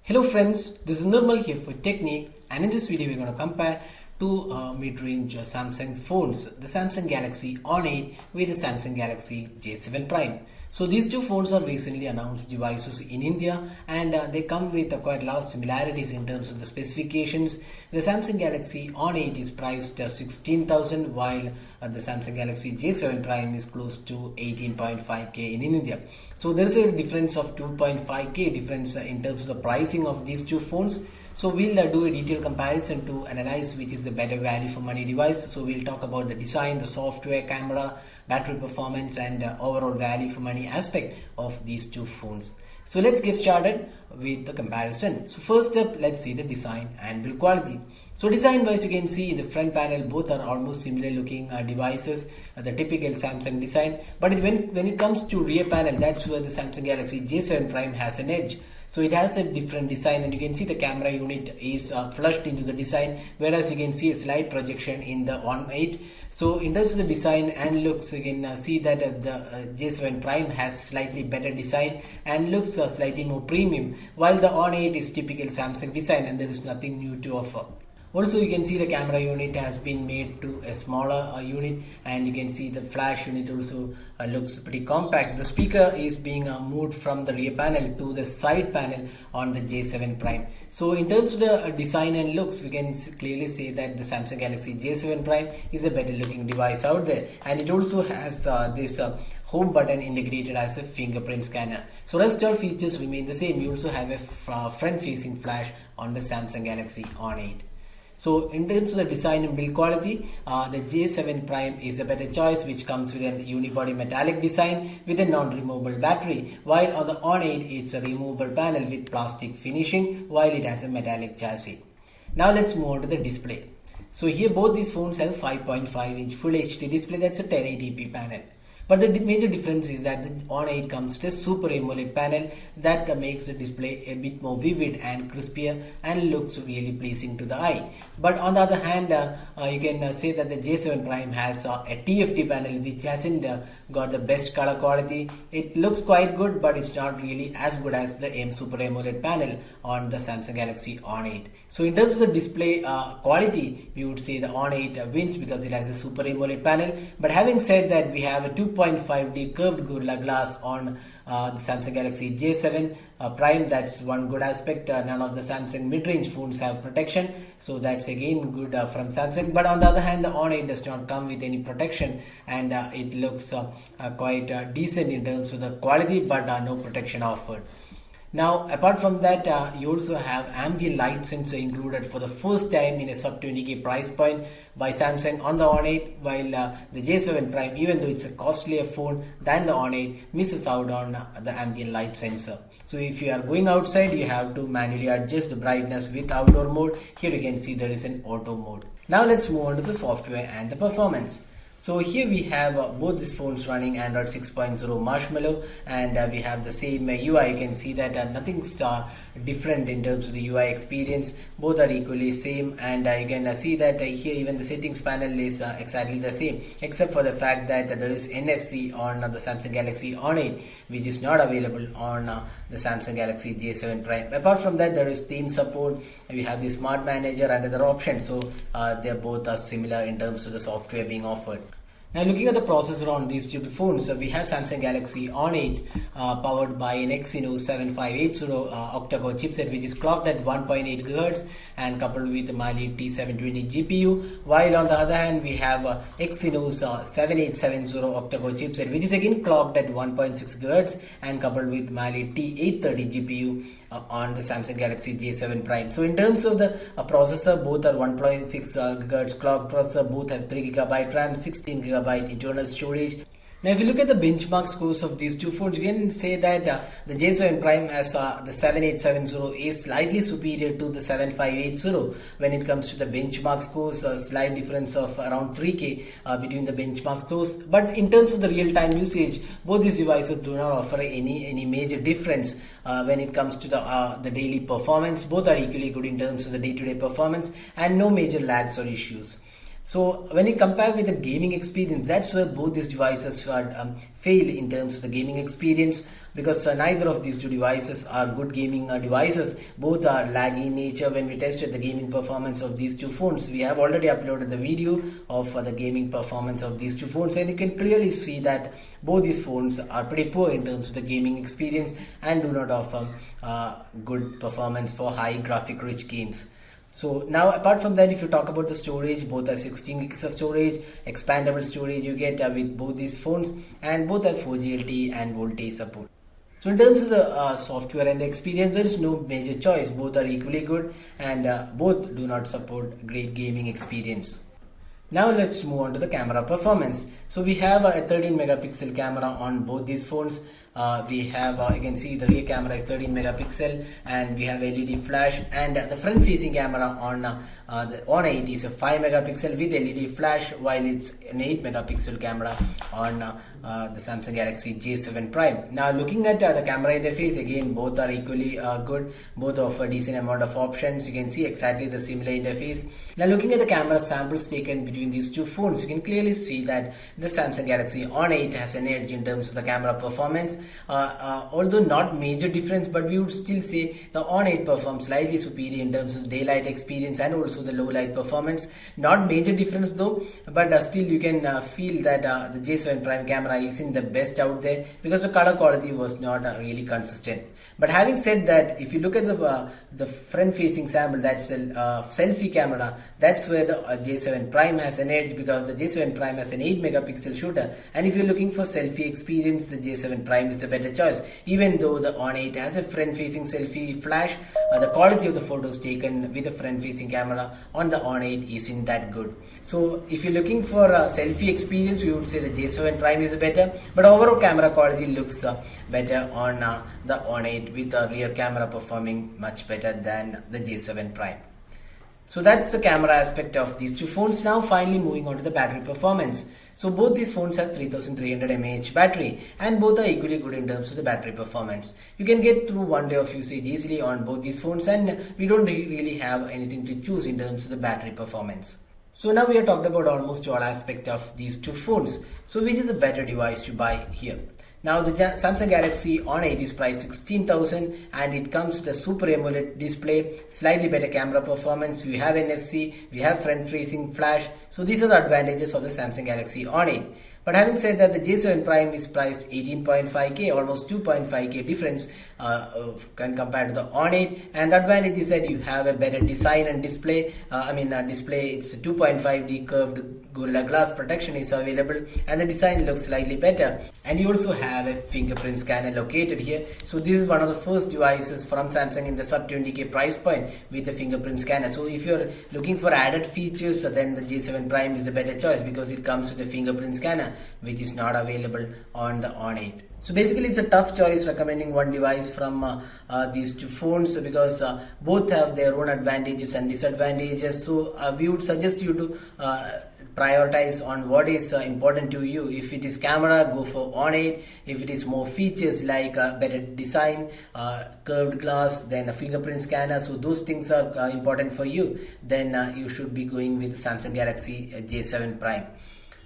Hello friends, this is Nirmal here for Technique, and in this video we're going to compare two mid-range Samsung phones, the Samsung Galaxy On8 with the Samsung Galaxy J7 Prime. So these two phones are recently announced devices in India, and they come with quite a lot of similarities in terms of the specifications. The Samsung Galaxy On8 is priced 16,000 while the Samsung Galaxy J7 Prime is close to 18.5k in India. So there is a difference of 2.5k difference in terms of the pricing of these two phones. So we'll do a detailed comparison to analyze which is the better value for money device. So we'll talk about the design, the software, camera, battery performance, and overall value for money aspect of these two phones. So let's get started with the comparison. So first up, let's see the design and build quality. So design wise, you can see in the front panel both are almost similar looking devices, the typical Samsung design. But when it comes to rear panel, that's where the Samsung Galaxy J7 Prime has an edge. So it has a different design, and you can see the camera unit is flushed into the design, whereas you can see a slight projection in the On8. So in terms of the design and looks, you can see that the J7 Prime has slightly better design and looks slightly more premium, while the On8 is typical Samsung design and there is nothing new to offer. Also, you can see the camera unit has been made to a smaller unit, and you can see the flash unit also looks pretty compact. The speaker is being moved from the rear panel to the side panel on the J7 Prime. So in terms of the design and looks, we can clearly say that the Samsung Galaxy J7 Prime is a better looking device out there, and it also has this home button integrated as a fingerprint scanner. So rest all features remain the same. You also have a front facing flash on the Samsung Galaxy On8. So in terms of the design and build quality, the J7 Prime is a better choice, which comes with an unibody metallic design with a non-removable battery, while on the On8 it's a removable panel with plastic finishing, while it has a metallic chassis. Now let's move on to the display. So here both these phones have 5.5-inch Full HD display, that's a 1080p panel. But the major difference is that the On8 comes to a Super AMOLED panel that makes the display a bit more vivid and crispier and looks really pleasing to the eye. But on the other hand, you can say that the J7 Prime has a TFT panel which hasn't got the best color quality. It looks quite good, but it's not really as good as the Super AMOLED panel on the Samsung Galaxy On8. So in terms of the display quality, we would say the On8 wins because it has a Super AMOLED panel. But having said that, we have a 2.5D curved Gorilla Glass on the Samsung Galaxy J7 Prime. That's one good aspect. None of the Samsung mid-range phones have protection, so that's again good from Samsung. But on the other hand, the On8 does not come with any protection, and it looks quite decent in terms of the quality, but no protection offered. Now, apart from that, you also have ambient light sensor included for the first time in a sub 20k price point by Samsung on the On8, while the J7 Prime, even though it's a costlier phone than the On8, misses out on the ambient light sensor. So if you are going outside, you have to manually adjust the brightness with outdoor mode. Here you can see there is an auto mode. Now let's move on to the software and the performance. So here we have both these phones running Android 6.0 Marshmallow, and we have the same UI. You can see that nothing's different in terms of the UI experience. Both are equally same, and you can see that here even the settings panel is exactly the same, except for the fact that there is NFC on the Samsung Galaxy On8, which is not available on the Samsung Galaxy J7 Prime. Apart from that, there is theme support. We have the Smart Manager and other options, so they both are similar in terms of the software being offered. Now looking at the processor on these two phones, we have Samsung Galaxy On8 powered by an Exynos 7580 octa-core chipset, which is clocked at 1.8 GHz and coupled with Mali T720 GPU, while on the other hand we have Exynos 7870 octa-core chipset, which is again clocked at 1.6 GHz and coupled with Mali T830 GPU on the Samsung Galaxy J7 Prime. So in terms of the processor, both are 1.6 GHz clock processor, both have 3 GB RAM, 16 GB internal storage. Now if you look at the benchmark scores of these two phones, you can say that the J7 Prime has the 7870 is slightly superior to the 7580 when it comes to the benchmark scores, a slight difference of around 3k between the benchmark scores. But in terms of the real-time usage, both these devices do not offer any major difference when it comes to the daily performance. Both are equally good in terms of the day-to-day performance and no major lags or issues. So when you compare with the gaming experience, that's where both these devices fail in terms of the gaming experience, because neither of these two devices are good gaming devices. Both are laggy in nature. When we tested the gaming performance of these two phones, we have already uploaded the video of the gaming performance of these two phones, and you can clearly see that both these phones are pretty poor in terms of the gaming experience and do not offer good performance for high graphic rich games. So now, apart from that, if you talk about the storage, both have 16 gigs of storage, expandable storage you get with both these phones, and both have 4G LTE and voltage support. So in terms of the software and the experience, there is no major choice. Both are equally good, and both do not support great gaming experience. Now let's move on to the camera performance. So we have a 13 megapixel camera on both these phones. We have, you can see the rear camera is 13 megapixel, and we have LED flash, and the front facing camera on the On 8 is a 5 megapixel with LED flash, while it's an 8 megapixel camera on the Samsung Galaxy J7 Prime. Now looking at the camera interface, again both are equally good. Both offer decent amount of options. You can see exactly the similar interface. Now looking at the camera samples taken between these two phones, you can clearly see that the Samsung Galaxy On 8 has an edge in terms of the camera performance. Although not major difference, but we would still say the On 8 performs slightly superior in terms of the daylight experience and also the low light performance. Not major difference though, but still you can feel that the J7 Prime camera isn't the best out there, because the color quality was not really consistent. But having said that, if you look at the front facing sample, that's a selfie camera, that's where the J7 Prime has an edge, because the J7 Prime has an 8 megapixel shooter, and if you're looking for selfie experience, the J7 Prime is the better choice. Even though the On 8 has a front facing selfie flash, the quality of the photos taken with a front facing camera on the On 8 isn't that good. So if you're looking for a selfie experience, we would say the J7 Prime is better, but overall camera quality looks better on the On 8, with the rear camera performing much better than the J7 Prime. So that's the camera aspect of these two phones. Now finally moving on to the battery performance. So both these phones have 3300 mAh battery, and both are equally good in terms of the battery performance. You can get through one day of usage easily on both these phones, and we don't really have anything to choose in terms of the battery performance. So now we have talked about almost all aspects of these two phones. So which is the better device to buy here? Now the Samsung Galaxy On 8 is priced 16,000, and it comes with a Super AMOLED display, slightly better camera performance, we have NFC, we have front facing flash. So these are the advantages of the Samsung Galaxy On 8. But having said that, the J7 Prime is priced 18.5k, almost 2.5k difference can compared to the On 8, and the advantage is that you have a better design and display. Display, it's a 2.5D curved Gorilla Glass protection is available, and the design looks slightly better, and you also have a fingerprint scanner located here. So this is one of the first devices from Samsung in the sub 20k price point with a fingerprint scanner. So if you're looking for added features, then the J7 Prime is a better choice, because it comes with a fingerprint scanner, which is not available on the On 8. So basically it's a tough choice recommending one device from these two phones, because both have their own advantages and disadvantages. So we would suggest you to prioritize on what is important to you. If it is camera, go for On 8. If it is more features like better design, curved glass, then a fingerprint scanner, so those things are important for you, then you should be going with Samsung Galaxy J7 Prime.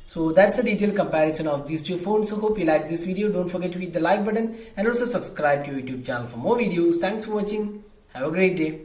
So that's the detailed comparison of these two phones. So hope you like this video. Don't forget to hit the like button and also subscribe to our YouTube channel for more videos. Thanks for watching. Have a great day.